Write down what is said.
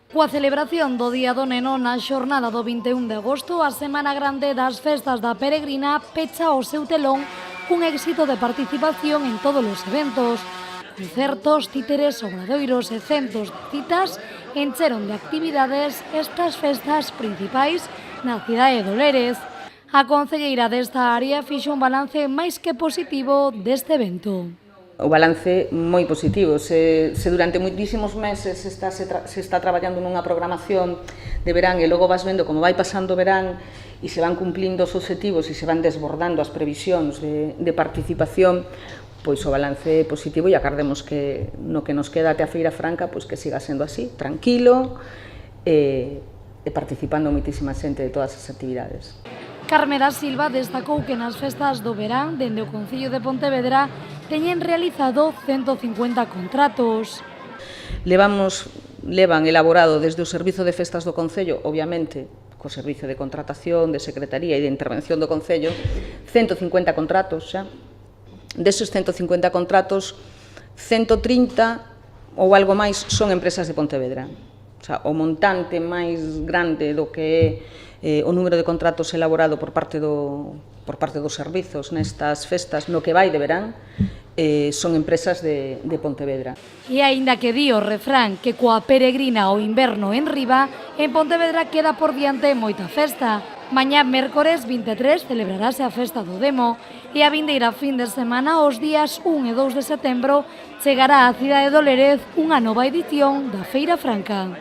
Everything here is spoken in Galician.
Coa celebración do Día do Neno na xornada do 21 de agosto, a Semana Grande das Festas da Peregrina pecha o seu telón cun éxito de participación en todos os eventos. Concertos, títeres, obradoiros e centos de citas encheron de actividades estas festas principais na cidade de Lérez. A concelleira desta área fixo un balance máis que positivo deste evento. O balance moi positivo. Se durante moitísimos meses se está traballando nunha programación de verán e logo vas vendo como vai pasando o verán e se van cumplindo os obxectivos e se van desbordando as previsións de participación, pois o balance é positivo e acardemos que no que nos queda até a Feira Franca, pois que siga sendo así, tranquilo e participando moitísima xente de todas as actividades. Carmela Silva destacou que nas festas do verán, dende o Concello de Pontevedra, teñen realizado 150 contratos. Levan elaborado desde o Servizo de Festas do Concello, obviamente, co Servizo de Contratación, de Secretaría e de Intervención do Concello, 150 contratos xa. Deses 150 contratos, 130 ou algo máis son empresas de Pontevedra. O montante máis grande do que é o número de contratos elaborado por parte dos servizos nestas festas no que vai de verán son empresas de Pontevedra. E aínda que di o refrán que coa peregrina o inverno en riba, en Pontevedra queda por diante moita festa. Mañá, mércores 23, celebrarase a festa do Demo e a vindeira fin de semana, os días 1 e 2 de setembro, chegará á cidade de Lérez unha nova edición da Feira Franca.